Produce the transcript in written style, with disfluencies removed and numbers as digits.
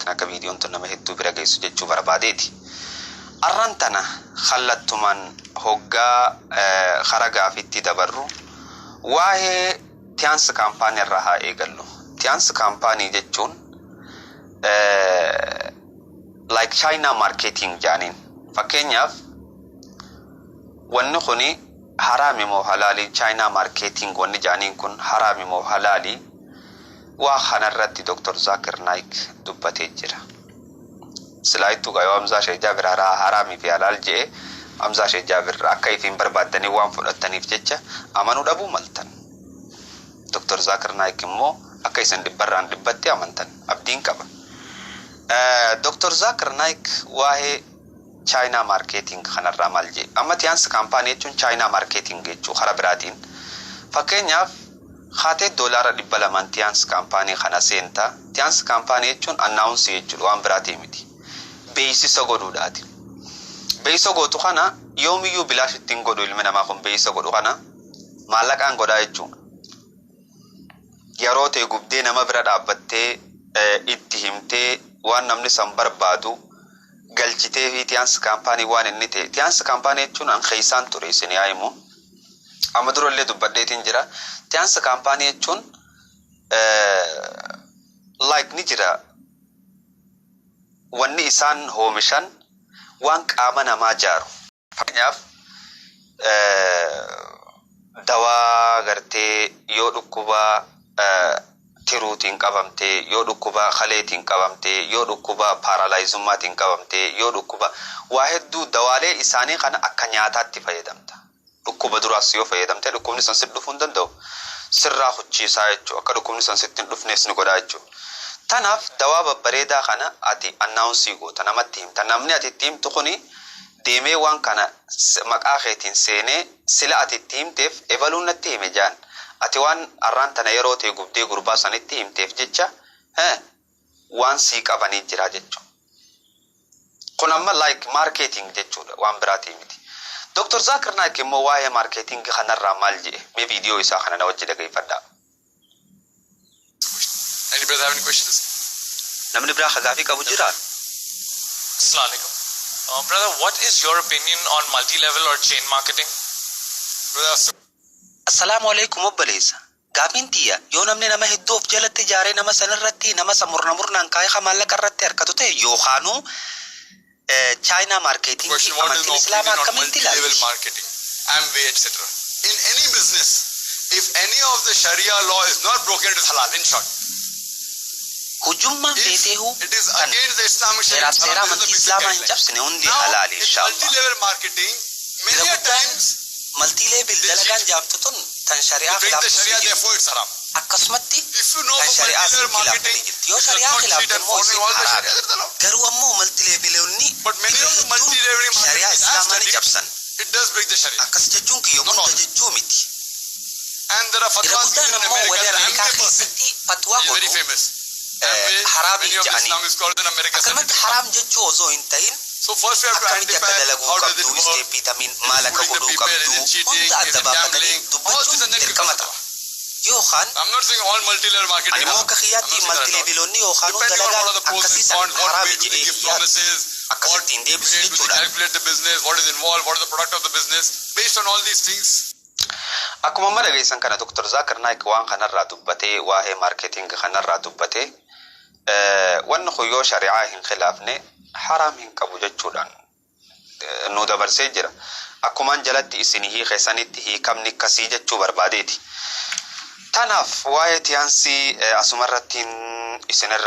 beekna akka viidiyoon tun nama hedduu bira geessu jechuu barbaadeeti. Arrantana khallattuman hoggaa haragaafitti dabarru waa'ee tiyaansi kaampaanii irraa haa eegallu. Tiyaansi kaampaanii jechuun like China marketing jaaniin. Fakkeenyaaf wanni kuni haraami moo halaali? China marketing wanni jaaniin kun haraami moo halaali? Waa kanarratti Dr. Zakir Naik dubbatee jira. Silaayituu gaayoo Hamzaa Sheikh Jaabir haraami fi halaal jedhee Hamzaa Sheikh Jaabir akka ifiin barbaaddanii waan fudhataniif jecha amanuu dhabuu maltan. Dr. Zakir Naik immoo akka isin dhibbarraan dhibbatti amantan abdiin qaba. Dr. Zakir Naik waa'ee China marketing kanarraa maal jedhe? Amma tiyaansi kaampaanii jechuun China marketing jechuu hara biraatiin. Fakkeenyaaf haatee $200 tiyaansi kaampaanii kana seenta. Tiyaansi kaampaanii jechuun annaawunsi jechuudha waan biraatii miti. Beeksisa godhuudhaati. Beeksisa gootu kana yoomiyyuu bilaash ittiin godhu ilmi namaa kun beeksisa godhu kana maallaqaan godhaa jechuudha. Yeroo ta'e gubdee nama bira dhaabbattee itti himtee waan namni san barbaadu galchitee fi tiyaansi kaampaanii waan inni ta'e. Tiyaansi kaampaanii jechuun an keessaan ture isin yaa'imu. Amma durallee dubbadheetiin jira. Tiyaansi kaampaanii jechuun like ni jira. Wanni isaan hoomishan waan qaama namaa jaaru. Fakkeenyaaf dawaa gartee yoo dhukkuba tiruutiin qabamtee, yoo dhukkuba khaleetiin qabamtee, yoo dhukkuba paaralaayizumaatiin qabamtee, yoo dhukkuba waa hedduu dawaalee isaanii kana akka nyaataatti fayyadamta. Dhukkuba duraas yoo fayyadamte dhukkubni san sitti dhufuu hin danda'u. Sirraa hucciisaa jechuudha. Akka dhukkubni san sitti hin dhufnees ni godhaa jechuudha. Tanaaf dawaa babbareedaa kana ati annaawunsii goota namatti himta. Namni ati itti himtu kuni deemee waan kana maqaa keetiin seenee sila ati itti himteef ebaluun natti hime jaan. Ati waan arraan tana yeroo ta'e gubdee gurbaa sanitti himteef jecha waan sii qabanii jira jechuudha. Kun amma like marketing jechuudha waan biraatii miti. Dr. Zakir Naik immoo waa'ee marketing kanarraa maal jedhe? Mee viidiyoo isaa kana na wajji dhaggeeffadhaa. Any brother have any questions? Namni biraa gaafii qabu jira? Assalamu alaikum. Brother, what is your opinion on multi-level or chain marketing? Brother, Assalamu alaikum obboleessa. Gaafiin tiyya yoo namni nama hedduu of jalatti ijaaree nama sanirratti nama murnaan kaayee maallaqa irratti harkatu ta'e yookaanuu China marketing amantiin Islaamaa akkamitti ilaala? Multi-level marketing, Amway, etc. In any business, if any of the Sharia law is not broken, it is halal. In short, hujumma feeteehu it is against the Islamic Sharia. seera amantii Islaamaa hin cabsine hundi halaal inshallah. Multi-level marketing, many a times multi-level dalagaan jaamtu tun tan shari'aa break the Sharia, khilaaftu therefore it's haram. akkasumatti If you know kan about shari'aa multi-level sin marketing, khilaaftu yoo shari'aa khilaaftu immoo isin haraami. Garuu ammoo multi-levelonni but many of the multi-level shari'aa marketing Islaamaa ni is cabsan. it does break the Sharia. Akkas jechuun kiyyoomota jechuu miti. And there are Yeroo fatwas guddaan in ammoo America. warri The Ameerikaa Amway person keessatti fatwaa is very godhu famous. Amway, haraami many of jedhanii. Islam scholars in America said Akkamatti it. haraam jechuu osoo hin ta'in So first we have to akkamitti akka identify dalaguu how does it qabdu, work, isteeppii tamiin maal akka fooling the godhuu people, is qabdu it cheating, hunda is adda it baafatanii gambling, all this dubbachuun and then dirqama people ta'a. Yookaan I'm not saying all multi-level marketing. ani immoo akka kiyyaatti multi-levelonni yookaan Depending on what are dalagaan the pros and akkasiisan cons, what haraami way do they jedhee give kiyyaatti promises, what akkasittiin way deebisu do they jechuudha. calculate the business, what is involved, what is the product of the business. Based on all these things, Akkuma amma dhageessan kana Dr. Zakir Naik waan kanarraa dubbatee waa'ee marketing kanarraa dubbatee wanni kun yoo shari'aa hin khilaafne haraam hin qabu jechuudhaan nu dabarsee jira. Akkumaan jalatti isinii hiikeessanitti hiikamni akkasii jechuu barbaadeeti. Tanaaf waa'ee tiyaansii asumarrattiin isinirra